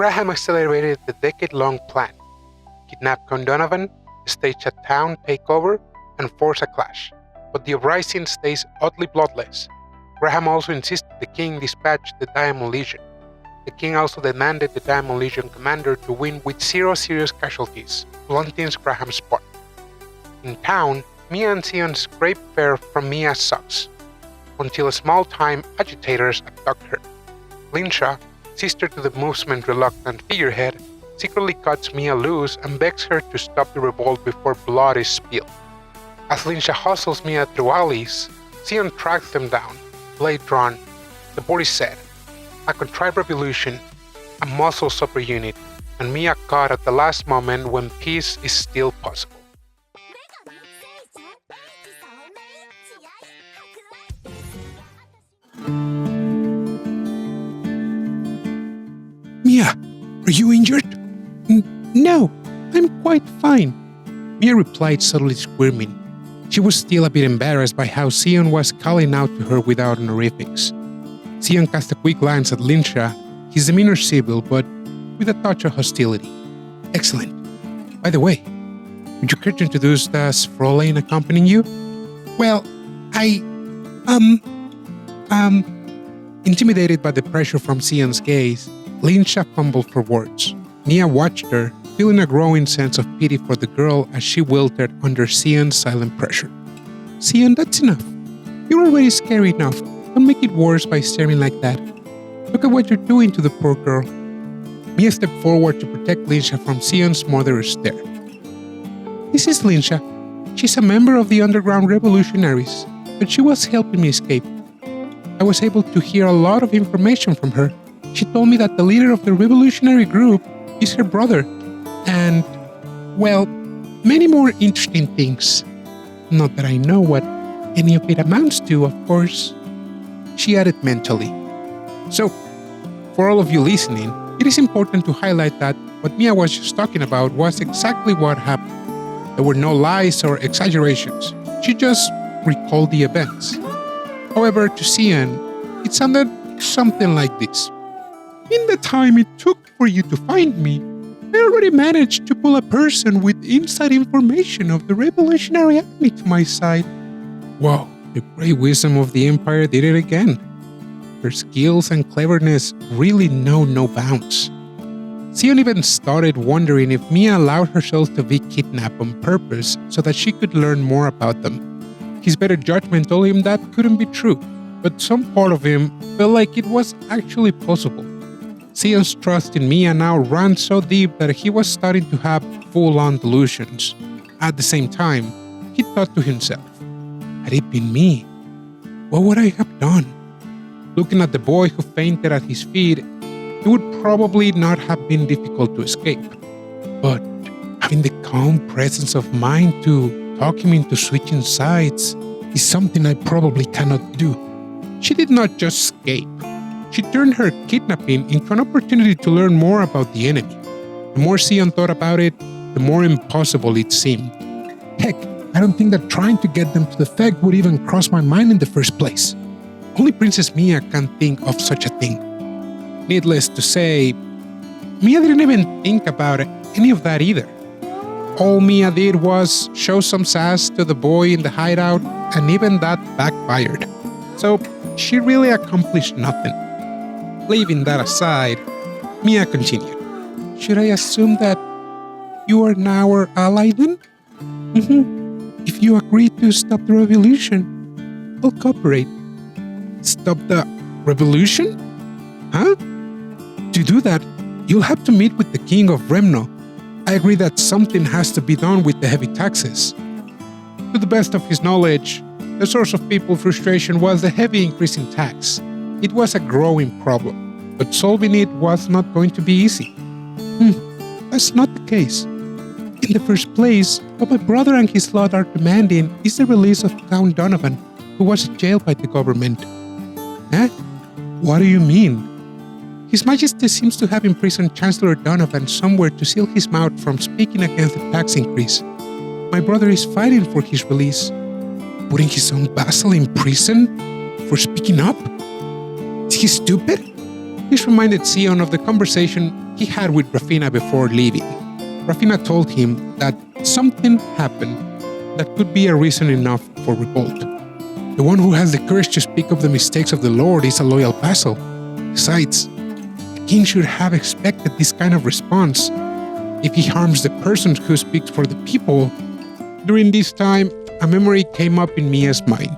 Graham accelerated the decade-long plan, kidnap Count Donovan, stage a town takeover, and force a clash. But the uprising stays oddly bloodless. Graham also insisted the king dispatch the Diamond Legion. The king also demanded the Diamond Legion commander to win with 0 serious casualties, blunting Graham's part. In town, Mia and Sion scrape fare from Mia's socks, until small-time agitators abduct her. Lynsha, sister to the movement's reluctant figurehead, secretly cuts Mia loose and begs her to stop the revolt before blood is spilled. As Lynsha hustles Mia through alleys, Sion tracks them down, blade drawn. The board is set. A contrived revolution, a muzzled superunit, and Mia caught at the last moment when peace is still possible. Mia, are you injured? No, I'm quite fine, Mia replied, subtly squirming. She was still a bit embarrassed by how Sion was calling out to her without honorifics. Sion cast a quick glance at Lynsha, his demeanor civil but with a touch of hostility. Excellent. By the way, would you care to introduce the Fräulein accompanying you? Well, Intimidated by the pressure from Sion's gaze, Lynsha fumbled for words. Mia watched her, feeling a growing sense of pity for the girl as she wilted under Sion's silent pressure. Sion, that's enough. You're already scary enough. Don't make it worse by staring like that. Look at what you're doing to the poor girl. Mia stepped forward to protect Lynsha from Sion's murderous stare. This is Lynsha. She's a member of the underground revolutionaries, but she was helping me escape. I was able to hear a lot of information from her. She told me that the leader of the revolutionary group is her brother, and, well, many more interesting things. Not that I know what any of it amounts to, of course, she added mentally. So, for all of you listening, it is important to highlight that what Mia was just talking about was exactly what happened. There were no lies or exaggerations. She just recalled the events. However, to Sion, it sounded something like this. In the time it took for you to find me, I already managed to pull a person with inside information of the revolutionary army to my side. Wow, the great wisdom of the Empire did it again. Her skills and cleverness really know no bounds. Sion even started wondering if Mia allowed herself to be kidnapped on purpose so that she could learn more about them. His better judgment told him that couldn't be true, but some part of him felt like it was actually possible. Sion's trust in Mia now ran so deep that he was starting to have full-on delusions. At the same time, he thought to himself, had it been me, what would I have done? Looking at the boy who fainted at his feet, it would probably not have been difficult to escape. But having the calm presence of mind to talk him into switching sides is something I probably cannot do. She did not just escape. She turned her kidnapping into an opportunity to learn more about the enemy. The more Sion thought about it, the more impossible it seemed. Heck, I don't think that trying to get them to defect would even cross my mind in the first place. Only Princess Mia can think of such a thing. Needless to say, Mia didn't even think about any of that either. All Mia did was show some sass to the boy in the hideout, and even that backfired. So she really accomplished nothing. Leaving that aside, Mia continued. Should I assume that you are now our ally then? If you agree to stop the revolution, I'll cooperate. Stop the revolution? Huh? To do that, you'll have to meet with the king of Remno. I agree that something has to be done with the heavy taxes. To the best of his knowledge, the source of people's frustration was the heavy increase in tax. It was a growing problem, but solving it was not going to be easy. That's not the case. In the first place, what my brother and his lot are demanding is the release of Count Donovan, who was jailed by the government. Huh? What do you mean? His Majesty seems to have imprisoned Chancellor Donovan somewhere to seal his mouth from speaking against the tax increase. My brother is fighting for his release. Putting his own vassal in prison for speaking up? Is he stupid? This reminded Sion of the conversation he had with Rafina before leaving. Rafina told him that something happened that could be a reason enough for revolt. The one who has the courage to speak of the mistakes of the Lord is a loyal vassal. Besides, the king should have expected this kind of response. If he harms the person who speaks for the people. During this time, a memory came up in Mia's mind.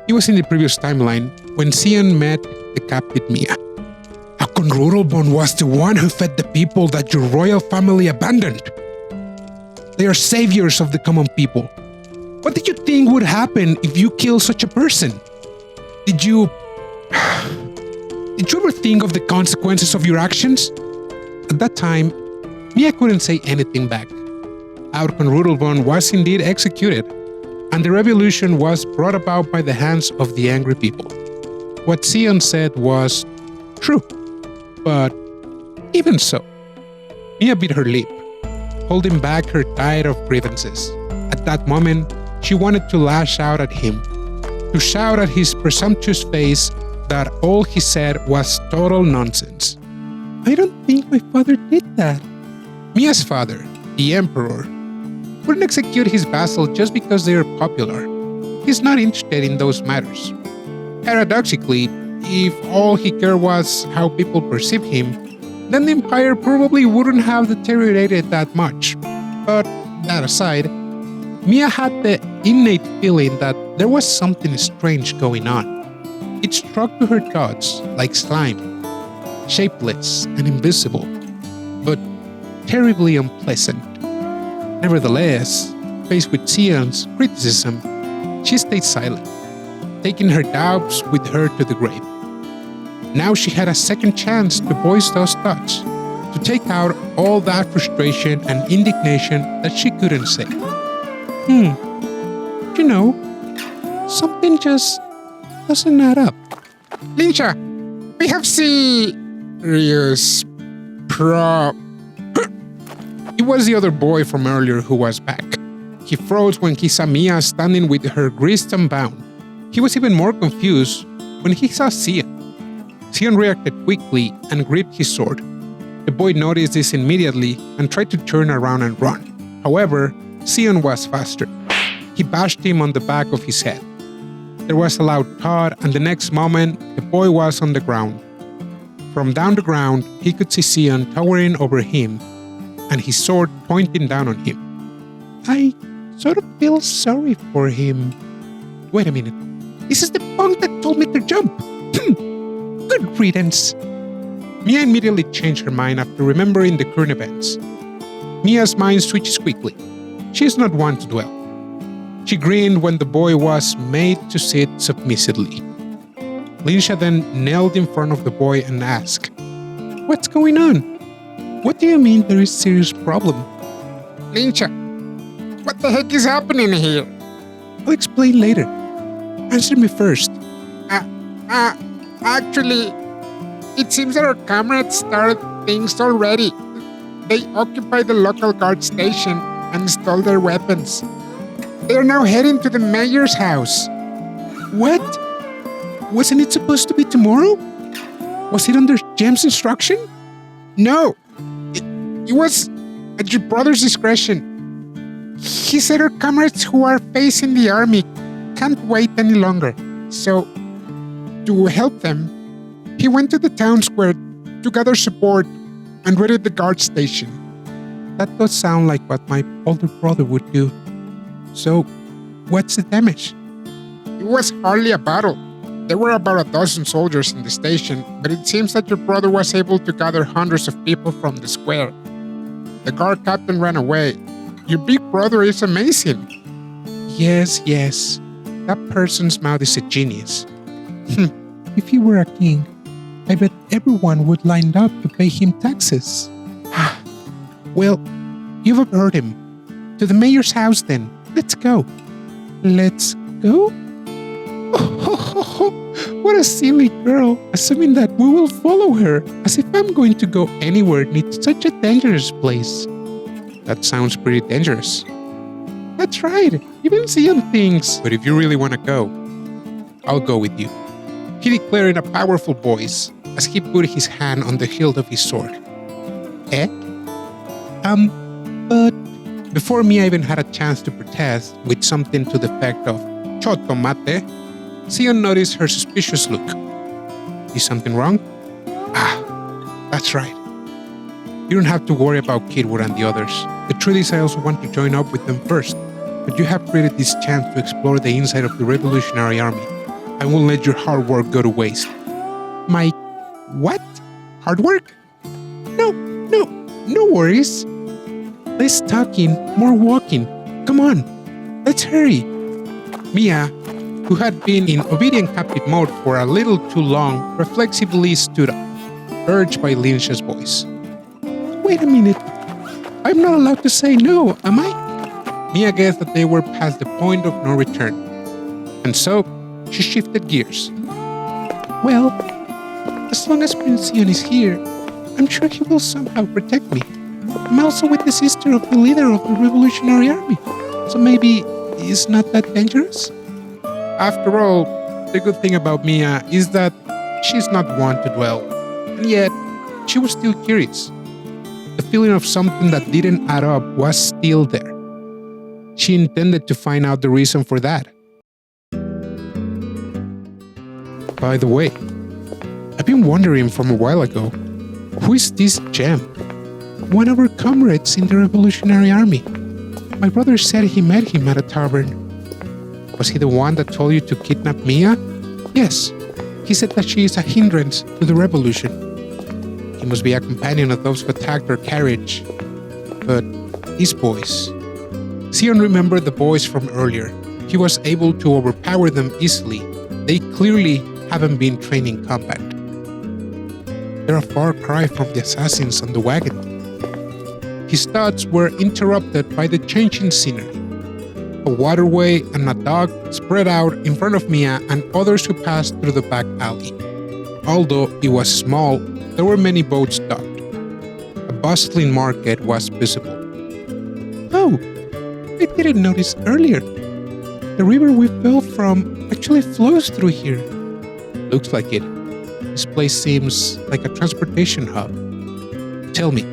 It was in the previous timeline when Sion met the captive Mia. Conrudalbon was the one who fed the people that your royal family abandoned. They are saviors of the common people. What did you think would happen if you killed such a person? Did you ever think of the consequences of your actions? At that time, Mia couldn't say anything back. Our Conrudalbon was indeed executed, and the revolution was brought about by the hands of the angry people. What Sion said was true. But even so, Mia bit her lip, holding back her tide of grievances. At that moment, she wanted to lash out at him, to shout at his presumptuous face that all he said was total nonsense. I don't think my father did that. Mia's father, the emperor, wouldn't execute his vassal just because they are popular. He's not interested in those matters. Paradoxically, if all he cared was how people perceive him, then the empire probably wouldn't have deteriorated that much. But that aside, Mia had the innate feeling that there was something strange going on. It struck to her thoughts like slime, shapeless and invisible, but terribly unpleasant. Nevertheless, faced with Sion's criticism, she stayed silent, taking her doubts with her to the grave. Now she had a second chance to voice those thoughts, to take out all that frustration and indignation that she couldn't say. You know, something just doesn't add up. Lynsha, we have serious It was the other boy from earlier who was back. He froze when he saw Mia standing with her wrist unbound. He was even more confused when he saw Sion. Sion reacted quickly and gripped his sword. The boy noticed this immediately and tried to turn around and run. However, Sion was faster. He bashed him on the back of his head. There was a loud thud, and the next moment, the boy was on the ground. From down the ground, he could see Sion towering over him, and his sword pointing down on him. I sort of feel sorry for him. Wait a minute. This is the punk that told me to jump. Good riddance. Mia immediately changed her mind after remembering the current events. Mia's mind switches quickly. She is not one to dwell. She grinned when the boy was made to sit submissively. Lynsha then knelt in front of the boy and asked, "What's going on? What do you mean there is a serious problem?" Lynsha, what the heck is happening here? I'll explain later. Answer me first. Actually, it seems that our comrades started things already. They occupied the local guard station and stole their weapons. They are now heading to the mayor's house. What? Wasn't it supposed to be tomorrow? Was it under Jem's instruction? No, it was at your brother's discretion. He said our comrades who are facing the army can't wait any longer. So, to help them, he went to the town square to gather support and raided the guard station. That does sound like what my older brother would do. So, what's the damage? It was hardly a battle. There were about a dozen soldiers in the station, but it seems that your brother was able to gather hundreds of people from the square. The guard captain ran away. Your big brother is amazing. Yes. That person's mouth is a genius. If he were a king, I bet everyone would line up to pay him taxes. Well, you've heard him. To the mayor's house then. Let's go. Let's go? What a silly girl, assuming that we will follow her, as if I'm going to go anywhere near such a dangerous place. That sounds pretty dangerous. That's right, even Sion thinks. But if you really want to go, I'll go with you. He declared in a powerful voice, as he put his hand on the hilt of his sword. Eh? But before Mia even had a chance to protest with something to the effect of "Choto mate," Sion noticed her suspicious look. Is something wrong? Ah, that's right. You don't have to worry about Kidwood and the others. The truth is I also want to join up with them first, but you have created this chance to explore the inside of the Revolutionary Army. I won't let your hard work go to waste. My what? Hard work? No worries. Less talking, more walking. Come on, let's hurry. Mia, who had been in obedient captive mode for a little too long, reflexively stood up, urged by Lynsha's voice. Wait a minute. I'm not allowed to say no, am I? Mia guessed that they were past the point of no return, and so she shifted gears. Well, as long as Prince Sion is here, I'm sure he will somehow protect me. I'm also with the sister of the leader of the Revolutionary Army, so maybe it's not that dangerous? After all, the good thing about Mia is that she's not one to dwell, and yet she was still curious. The feeling of something that didn't add up was still there. She intended to find out the reason for that. By the way, I've been wondering from a while ago, who is this Gem? One of our comrades in the Revolutionary Army. My brother said he met him at a tavern. Was he the one that told you to kidnap Mia? Yes, he said that she is a hindrance to the revolution. He must be a companion of those who attacked our carriage. But these boys... Sion remembered the boys from earlier. He was able to overpower them easily. They clearly haven't been trained in combat. They're a far cry from the assassins on the wagon. His thoughts were interrupted by the changing scenery. A waterway and a dock spread out in front of Mia and others who passed through the back alley. Although it was small, there were many boats docked. A bustling market was visible. Oh, I didn't notice earlier. The river we fell from actually flows through here. Looks like it. This place seems like a transportation hub. Tell me,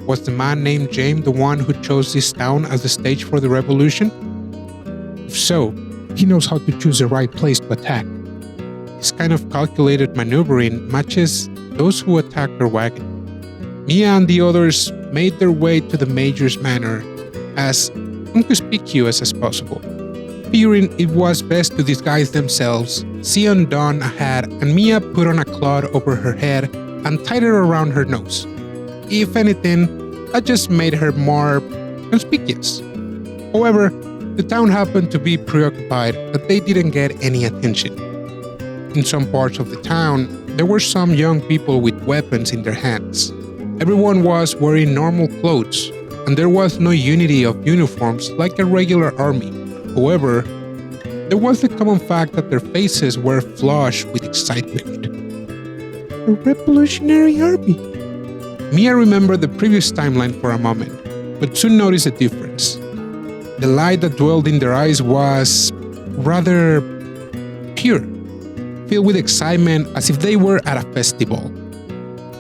was the man named James the one who chose this town as the stage for the revolution? If so, he knows how to choose the right place to attack. His kind of calculated maneuvering matches those who attacked their wagon. Mia and the others made their way to the Major's manor as inconspicuous as possible. Fearing it was best to disguise themselves, Sion donned a hat and Mia put on a cloth over her head and tied it around her nose. If anything, that just made her more conspicuous. However, the town happened to be preoccupied that they didn't get any attention. In some parts of the town, there were some young people with weapons in their hands. Everyone was wearing normal clothes, and there was no unity of uniforms like a regular army. However, there was the common fact that their faces were flushed with excitement. The Revolutionary Army. Mia remembered the previous timeline for a moment, but soon noticed a difference. The light that dwelled in their eyes was rather pure, filled with excitement as if they were at a festival.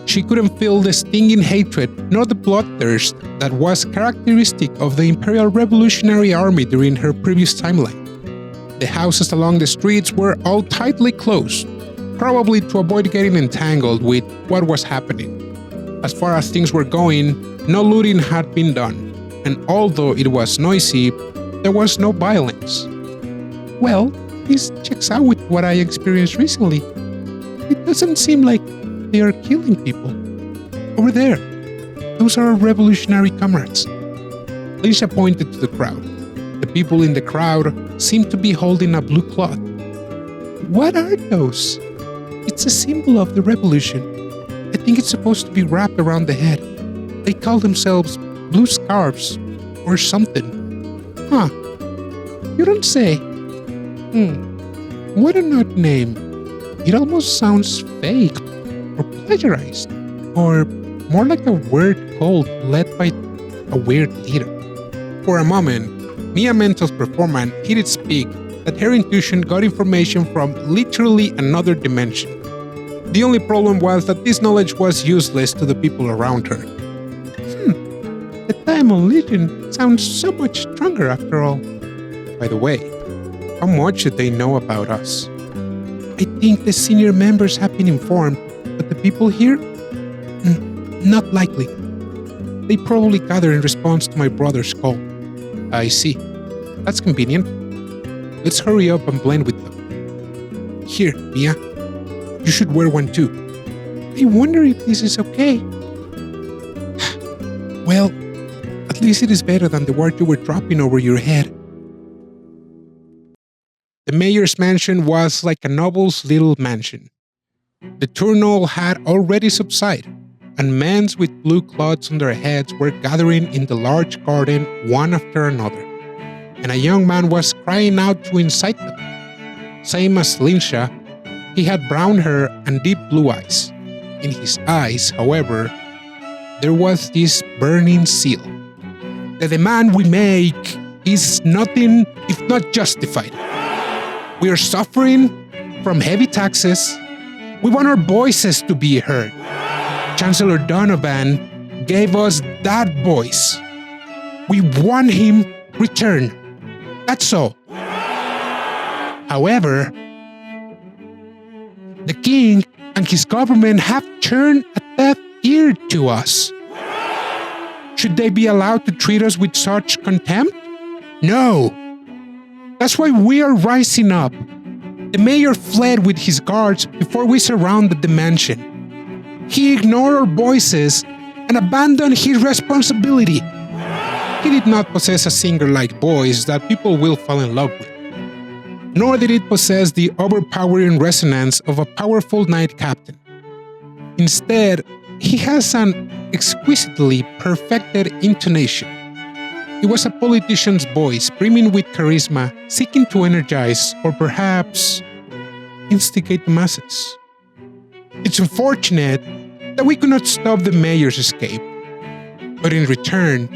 She couldn't feel the stinging hatred nor the bloodthirst that was characteristic of the Imperial Revolutionary Army during her previous timeline. The houses along the streets were all tightly closed, probably to avoid getting entangled with what was happening. As far as things were going, no looting had been done, and although it was noisy, there was no violence. Well, this checks out with what I experienced recently. It doesn't seem like they are killing people. Over there, those are our revolutionary comrades. Lynsha pointed to the crowd. The people in the crowd seemed to be holding a blue cloth. What are those? It's a symbol of the revolution. I think it's supposed to be wrapped around the head. They call themselves blue scarves or something. Huh. You don't say. What an odd name. It almost sounds fake or plagiarized, or more like a weird cult led by a weird leader. For a moment, Mia Mental's performance hit its peak that her intuition got information from literally another dimension. The only problem was that this knowledge was useless to the people around her. The Tearmoon Legion sounds so much stronger after all. By the way, how much did they know about us? I think the senior members have been informed, but the people here? Not likely. They probably gathered in response to my brother's call. I see. That's convenient. Let's hurry up and blend with them. Here, Mia. You should wear one too. I wonder if this is okay. Well, at least it is better than the word you were dropping over your head. The mayor's mansion was like a noble's little mansion. The turmoil had already subsided, and men with blue cloths on their heads were gathering in the large garden one after another, and a young man was crying out to incite them. Same as Lynsha, he had brown hair and deep blue eyes. In his eyes, however, there was this burning zeal. The demand we make is nothing if not justified. We are suffering from heavy taxes. We want our voices to be heard. Chancellor Donovan gave us that voice. We want him returned. That's all. However, the king and his government have turned a deaf ear to us. Should they be allowed to treat us with such contempt? No. That's why we are rising up. The mayor fled with his guards before we surrounded the mansion. He ignored our voices and abandoned his responsibility. He did not possess a singer-like voice that people will fall in love with. Nor did it possess the overpowering resonance of a powerful knight captain. Instead, he has an exquisitely perfected intonation. It was a politician's voice, brimming with charisma, seeking to energize or perhaps instigate the masses. It's unfortunate that we could not stop the mayor's escape, but in return,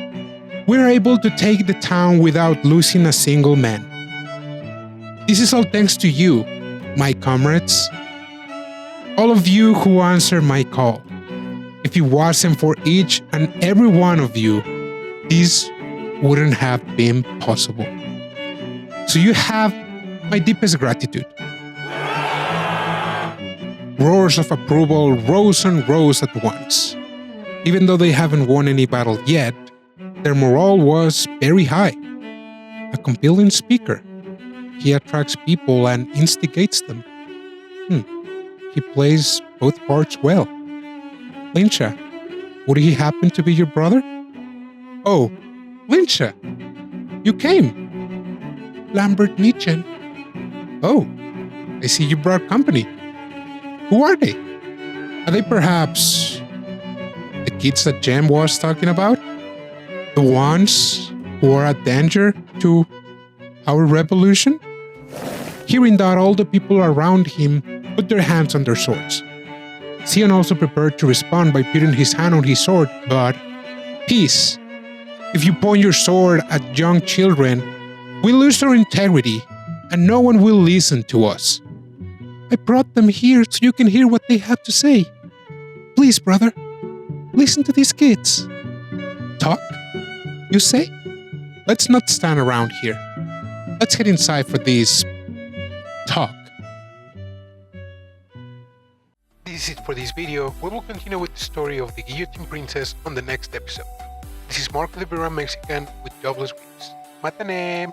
we are able to take the town without losing a single man. This is all thanks to you, my comrades. All of you who answered my call. If it wasn't for each and every one of you, this wouldn't have been possible. So you have my deepest gratitude. Roars of approval rose and rose at once. Even though they haven't won any battle yet, their morale was very high. A compelling speaker. He attracts people and instigates them. He plays both parts well. Lynsha, would he happen to be your brother? Oh, Lynsha, you came. Lambert Mitchen. Oh, I see you brought company. Who are they? Are they perhaps the kids that Jem was talking about? The ones who are a danger to our revolution? Hearing that, all the people around him put their hands on their swords. Sion also prepared to respond by putting his hand on his sword, but peace. If you point your sword at young children, we lose our integrity and no one will listen to us. I brought them here so you can hear what they have to say. Please, brother, listen to these kids. Talk? You say? Let's not stand around here. Let's head inside for this talk. This is it for this video. We will continue with the story of the Guillotine Princess on the next episode. This is Mark the Mexican with jobless wings. Matanem!